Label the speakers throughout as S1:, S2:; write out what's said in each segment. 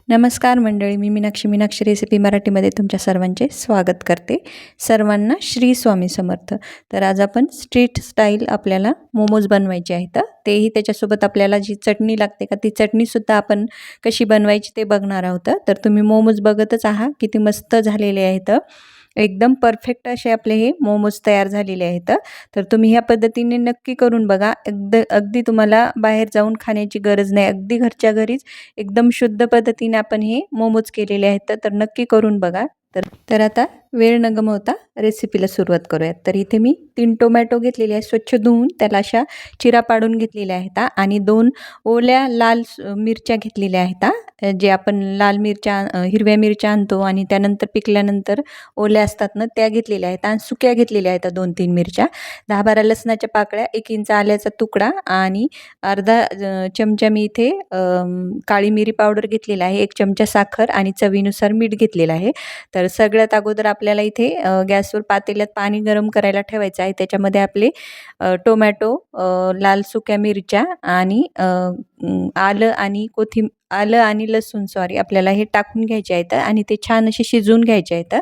S1: नमस्कार मंडळी, मी मीनाक्षी रेसिपी मराठीमध्ये तुमच्या सर्वांचे स्वागत करते. सर्वांना श्री स्वामी समर्थ. तर आज आपण स्ट्रीट स्टाईल आपल्याला मोमोज बनवायचे आहेत. तेही त्याच्यासोबत आपल्याला जी चटणी लागते का ती चटणीसुद्धा आपण कशी बनवायची ते बघणार आहोत. तर तुम्ही मोमोज बघतच आहात किती मस्त झालेले आहेत. एकदम परफेक्ट असे आपले हे मोमोज तयार झालेले आहेत. तर तुम्ही ह्या पद्धतीने नक्की करून बघा. अगदी तुम्हाला बाहेर जाऊन खाण्याची गरज नाही. अगदी घरच्या घरीच एकदम शुद्ध पद्धतीने आपण हे मोमोज केलेले आहेत. तर नक्की करून बघा. तर आता वेळ न गमावता रेसिपीला सुरुवात करूयात. तर इथे मी 3 टोमॅटो घेतलेले आहेत, स्वच्छ धुवून त्याला अशा चिरा पाडून घेतलेल्या आहेत आणि 2 ओल्या लाल मिरच्या घेतलेल्या आहेत. जे आपण लाल मिरच्या हिरव्या मिरच्या आणतो आणि त्यानंतर पिकल्यानंतर ओल्या असतात ना, त्या घेतलेल्या आहेत आणि सुक्या घेतलेल्या आहेत 2-3 मिरच्या, 10-12 लसणाच्या पाकळ्या, 1 इंच आल्याचा तुकडा आणि अर्धा चमचा मी इथे काळी मिरी पावडर घेतलेला आहे, 1 चमचा साखर आणि चवीनुसार मीठ घेतलेलं आहे. तर सगळ्यात अगोदर आपल्याला इथे गॅसवर पातेल्यात पाणी गरम करायला ठेवायचं आहे. त्याच्यामध्ये आपले टोमॅटो, लाल सुक्या मिरच्या आणि आलं आणि लसूण आपल्याला हे टाकून घ्यायचे आहेत आणि ते छान असे शिजवून घ्यायचे आहेत.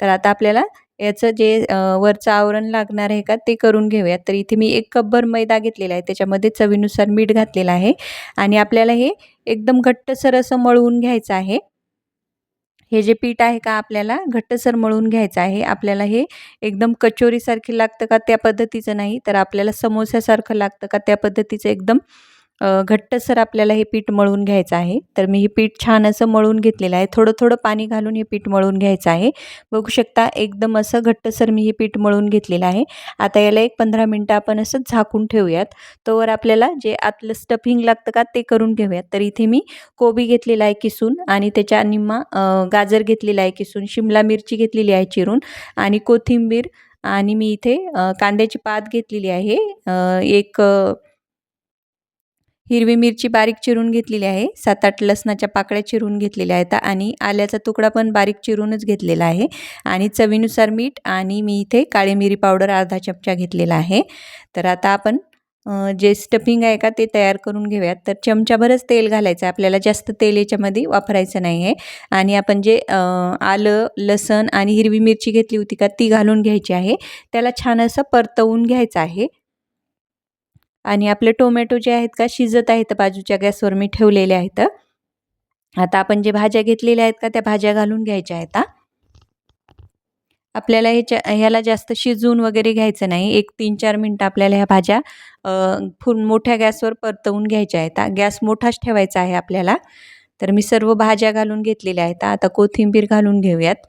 S1: तर आता आपल्याला याचं जे वरचं आवरण लागणार आहे का ते करून घेऊयात. तर इथे मी 1 कपभर मैदा घेतलेला आहे, त्याच्यामध्ये चवीनुसार मीठ घातलेलं आहे आणि आपल्याला हे एकदम घट्टसर असं मळवून घ्यायचं आहे. हे जे पीठ आहे का आपल्याला घट्टसर मळून घ्यायचं आहे. आपल्याला हे एकदम कचोरीसारखी लागतं का त्या पद्धतीचं नाही, तर आपल्याला समोस्यासारखं लागतं का त्या पद्धतीचं एकदम घट्टसर आपल्याला हे पीठ मळून घ्यायचं आहे. तर मी हे पीठ छान असं मळून घेतलेलं आहे. थोडं पाणी घालून हे पीठ मळून घ्यायचं आहे. बघू शकता एकदम असं घट्टसर मी हे पीठ मळून घेतलेलं आहे. आता याला एक 15 मिनिटं आपण असं झाकून ठेवूयात. तोवर आपल्याला जे आतलं स्टफिंग लागतं का ते करून घेऊयात. तर इथे मी कोबी घेतलेला आहे किसून आणि त्याच्या निम्मा गाजर घेतलेला आहे किसून, शिमला मिरची घेतलेली आहे चिरून आणि कोथिंबीर आणि मी इथे कांद्याची पात घेतलेली आहे. एक हिरवी मिरची बारीक चिरून घेतलेली आहे, 7-8 लसणाच्या पाकळ्या चिरून घेतलेल्या आहेत आणि आल्याचा तुकडा पण बारीक चिरूनच घेतलेला आहे आणि चवीनुसार मीठ आणि मी इथे काळी मिरी पावडर अर्धा चमचा घेतलेला आहे. तर आता आपण जे स्टफिंग आहे का ते तयार करून घेऊयात. तर चमचाभरच तेल घालायचं आहे, आपल्याला जास्त तेल याच्यामध्ये वापरायचं नाही आहे आणि आपण जे आलं, लसण आणि हिरवी मिरची घेतली होती का ती घालून घ्यायची आहे. त्याला छान असं परतवून घ्यायचं आहे आणि आपले टोमॅटो जे आहेत का शिजत आहेत, बाजूच्या गॅसवर मी ठेवलेले आहेत. आता आपण जे भाज्या घेतलेल्या आहेत का त्या भाज्या घालून घ्यायच्या आहेत. आपल्याला ह्याला जास्त शिजवून वगैरे घ्यायचं नाही. एक 3-4 मिनिटं आपल्याला ह्या भाज्या फुल मोठ्या गॅसवर परतवून घ्यायच्या आहेत. गॅस मोठाच ठेवायचा आहे आपल्याला. तर मी सर्व भाज्या घालून घेतलेल्या आहेत. आता कोथिंबीर घालून घेऊयात.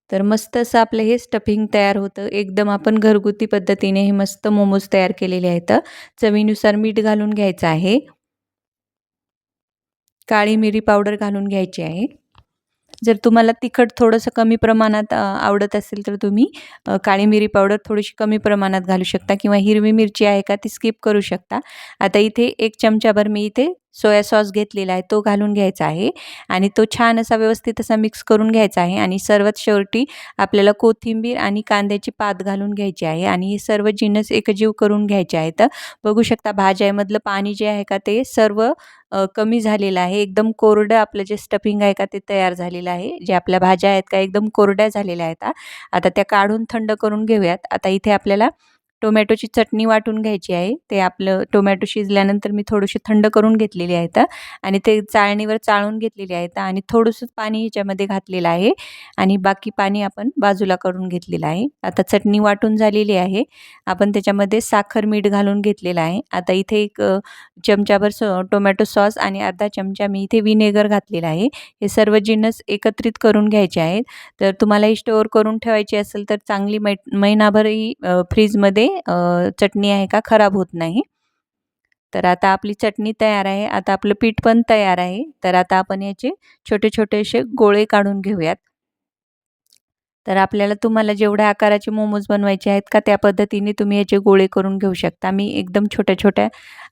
S1: तर मस्त असं आपलं हे स्टफिंग तयार होतं. एकदम आपण घरगुती पद्धतीने हे मस्त मोमोज तयार केलेले आहेत. चवीनुसार मीठ घालून घ्यायचं आहे. काळी मिरी पावडर घालून घ्यायची आहे. जर तुम्हाला तिखट थोडंसं कमी प्रमाणात आवडत असेल तर तुम्ही काळी मिरी पावडर थोडीशी कमी प्रमाणात घालू शकता किंवा हिरवी मिरची आहे का ती स्किप करू शकता. आता इथे 1 चमचाभर मी इथे सोया सॉस घेतलेला आहे, तो घालून घ्यायचा आहे आणि तो छान असा व्यवस्थित असा मिक्स करून घ्यायचा आहे आणि सर्वात शेवटी आपल्याला कोथिंबीर आणि कांद्याची पात घालून घ्यायची आहे आणि हे सर्व जिन्नस एकजीव करून घ्यायचे आहेत. बघू शकता भाज्यामधलं पाणी जे आहे का ते सर्व कमी झालेलं आहे. एकदम कोरडं आपलं जे स्टफिंग आहे का ते तयार झालेलं आहे. जे आपल्या भाज्या आहेत का एकदम कोरड्या झालेल्या आहेत. आता त्या काढून थंड करून घेऊयात. आता इथे आपल्याला टोमॅटोची चटणी वाटून घ्यायची आहे. ते आपलं टोमॅटो शिजल्यानंतर मी थोडीशी थंड करून घेतलेली आहेत आणि ते चाळणीवर चाळून घेतलेली आहेत आणि थोडंसं पाणी ह्याच्यामध्ये घातलेलं आहे आणि बाकी पाणी आपण बाजूला करून घेतलेलं आहे. आता चटणी वाटून झालेली आहे. आपण त्याच्यामध्ये साखर, मीठ घालून घेतलेलं आहे. आता इथे एक चमचाभर टोमॅटो सॉस आणि अर्धा चमचा मी इथे व्हिनेगर घातलेला आहे. हे सर्व जिन्नस एकत्रित करून घ्यायचे आहेत. तर तुम्हाला ही स्टोअर करून ठेवायची असेल तर चांगली महिनाभरही फ्रीजमध्ये चटणी आहे का खराब होत नाही. तर आता आपली चटणी तयार आहे. आता आपलं पीठ पण तयार आहे. तर आता आपण याचे छोटे-छोटे असे गोळे काढून घेऊयात. तर आपल्याला तुम्हाला जेवढ्या आकाराचे मोमोज बनवायचे आहेत का त्या पद्धतीने तुम्ही याचे गोळे करून घेऊ शकता. मी एकदम छोट्या-छोट्या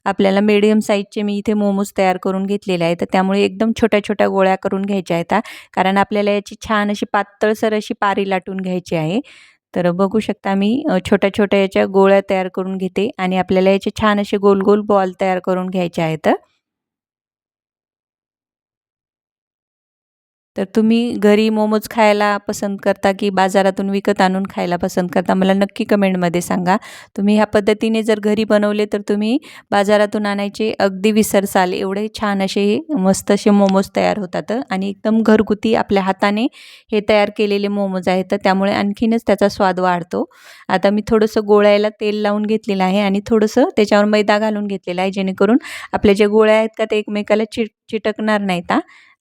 S1: आपल्याला मीडियम साईजचे मी इथे मोमोज तयार करून घेतलेले आहेत. तर त्यामुळे एकदम छोट्या-छोट्या गोळ्या करून घ्यायच्या आहेत कारण आपल्याला याची छान अशी पातळसर अशी पारी लाटून घ्यायची आहे. तर बघू शकता मी छोट्या-छोट्या याच्या गोळ्या तयार करून घेते आणि आपल्याला याचे छान असे गोल-गोल बॉल तयार करून घ्यायचे आहेत. तर तुम्ही घरी मोमोज खायला पसंत करता की बाजारातून विकत आणून खायला पसंत करता, मला नक्की कमेंटमध्ये सांगा. तुम्ही ह्या पद्धतीने जर घरी बनवले तर तुम्ही बाजारातून आणायचे अगदी विसरसाल, एवढे छान असे मस्त असे मोमोज तयार होतात आणि एकदम घरगुती आपल्या हाताने हे तयार केलेले मोमोज आहेत, तर त्यामुळे आणखीनच त्याचा स्वाद वाढतो. आता मी थोडंसं गोळ्याला तेल लावून घेतलेलं आहे आणि थोडंसं त्याच्यावर मैदा घालून घेतलेला आहे, जेणेकरून आपल्या ज्या गोळ्या आहेत का ते एकमेकाला चिटकणार नाहीत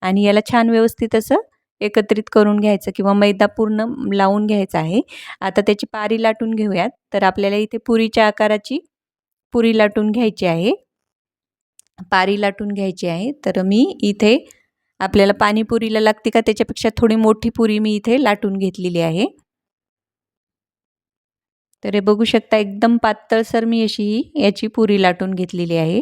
S1: आणि याला छान व्यवस्थित असं एकत्रित करून घ्यायचं किंवा मैदा पूर्ण लावून घ्यायचा आहे. आता त्याची पारी लाटून घेऊयात. तर आपल्याला इथे पुरीच्या आकाराची पुरी लाटून घ्यायची आहे. पारी लाटून घ्यायची आहे. तर मी इथे आपल्याला पाणीपुरीला लागते का त्याच्यापेक्षा थोडी मोठी पुरी मी इथे लाटून घेतलेली आहे. तर हे बघू शकता एकदम पातळसर मी अशी याची पुरी लाटून घेतलेली आहे.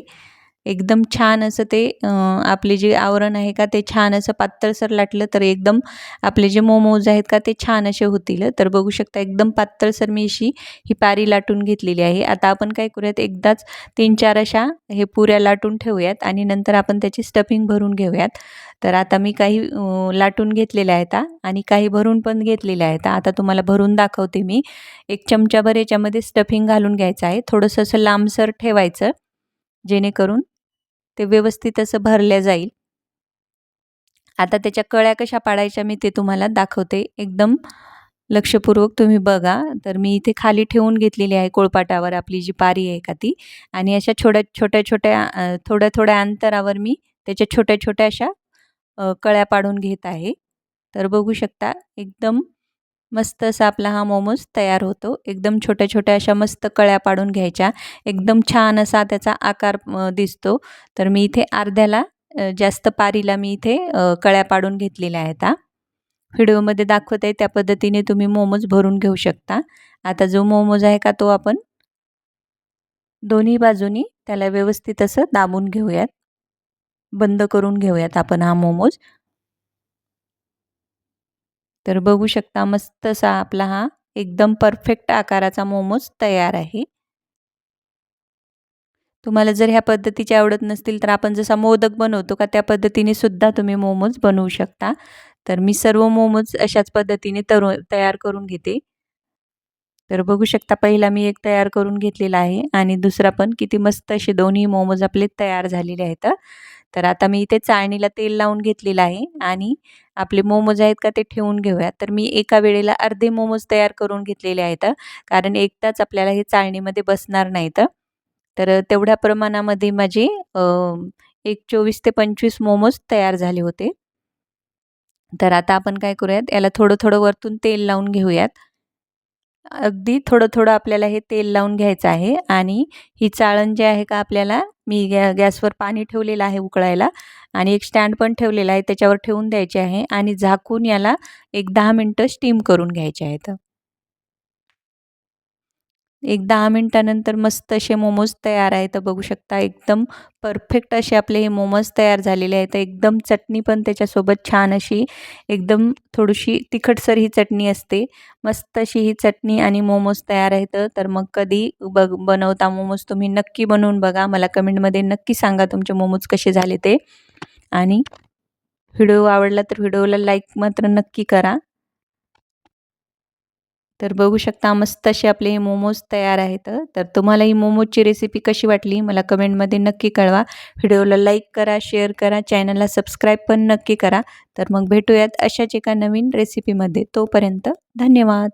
S1: एकदम छान असं ते आपले जे आवरण आहे का ते छान असं पातळसर लाटलं तर एकदम आपले जे मोमोज आहेत का ते छान असे होतील. तर बघू शकता एकदम पातळसर मी अशी ही पारी लाटून घेतलेली आहे. आता आपण काय करूयात, एकदाच 3-4 अशा हे पुऱ्या लाटून ठेवूयात आणि नंतर आपण त्याची स्टफिंग भरून घेऊयात. तर आता मी काही लाटून घेतलेल्या आहेत आणि काही भरून पण घेतलेल्या आहेत. आता तुम्हाला भरून दाखवते मी. 1 चमचाभर याच्यामध्ये स्टफिंग घालून घ्यायचं आहे. थोडंसं असं लांबसर ठेवायचं, जेणेकरून ते व्यवस्थित असं भरल्या जाईल. आता त्याच्या कळ्या कशा पाडायच्या मी ते तुम्हाला दाखवते. एकदम लक्षपूर्वक तुम्ही बघा. तर मी इथे खाली ठेवून घेतलेली आहे कोळपाटावर आपली जी पारी आहे का ती, आणि अशा छोट्या-छोट्या थोड्या-थोड्या अंतरावर मी त्याच्या छोट्या-छोट्या अशा कळ्या पाडून घेत आहे. तर बघू शकता एकदम मस्त असा आपला हा मोमोज तयार होतो. एकदम छोट्या-छोट्या अशा मस्त कळ्या पाडून घ्यायच्या. एकदम छान असा त्याचा आकार दिसतो. तर मी इथे अर्ध्याला जास्त पारीला मी इथे कळ्या पाडून घेतलेल्या आहेत. व्हिडिओमध्ये दाखवत आहे त्या पद्धतीने तुम्ही मोमोज भरून घेऊ शकता. आता जो मोमोज आहे का तो आपण दोन्ही बाजूनी त्याला व्यवस्थित असं दाबून घेऊयात. बंद करून घेऊयात आपण हा मोमोज. तर बघू शकता मस्त असा आपला हा एकदम परफेक्ट आकाराचा मोमोज तयार आहे. तुम्हाला जर ह्या पद्धतीचे आवडत नसतील तर आपण जसा मोदक बनवतो का त्या पद्धतीने सुद्धा तुम्ही मोमोज बनवू शकता. तर मी सर्व मोमोज अशाच पद्धतीने तयार करून घेते. तर बघू शकता पहिला मी एक तयार करून घेतलेला आहे आणि दुसरा पण किती मस्त असे दोन्ही मोमोज आपले तयार झालेले आहेत. तर आता मी इथे चाळणीला तेल लावून घेतलेलं आहे आणि आपले मोमोज आहेत का ते ठेवून घेऊया. तर मी एका वेळेला अर्धे मोमोज तयार करून घेतलेले आहेत, कारण एकदाच आपल्याला हे चाळणीमध्ये बसणार नाहीत. तर तेवढ्या प्रमाणामध्ये माझे एक 24 ते 25 मोमोज तयार झाले होते. तर आता आपण काय करूयात, याला थोडं-थोडं वरतून तेल लावून घेऊयात. अगदी थोडं-थोडं आपल्याला हे तेल लावून घ्यायचं आहे आणि ही चाळण जी आहे का आपल्याला मी गॅसवर पाणी ठेवलेलं आहे उकळायला आणि एक स्टँड पण ठेवलेला आहे, त्याच्यावर ठेवून द्यायचे आहे आणि झाकून याला एक 10 मिनिटं स्टीम करून घ्यायचे आहेत. एक 10 मिनिटानंतर मस्त असे मोमोज तयार आहेत. बघू शकता एकदम परफेक्ट असे आपले हे मोमोज तयार झालेले आहेत. एकदम चटणी पण त्याच्यासोबत छान अशी एकदम थोडीशी तिखटसर ही चटणी असते. मस्त अशी ही चटणी आणि मोमोज तयार आहेत. तर मग कधी बनवता मोमोज तुम्ही नक्की बनवून बघा. मला कमेंटमध्ये नक्की सांगा तुमचे मोमोज कसे झाले ते. आणि व्हिडिओ आवडला तर व्हिडिओला लाईक मात्र नक्की करा. तर बघू शकता मस्त असे आपले हे मोमोज तयार आहेत. तर तुम्हाला ही मोमोजची रेसिपी कशी वाटली मला कमेंटमध्ये नक्की कळवा. व्हिडिओला लाईक करा, शेअर करा, चॅनलला सबस्क्राईब पण नक्की करा. तर मग भेटूयात अशाच एका नवीन रेसिपीमध्ये. तोपर्यंत धन्यवाद.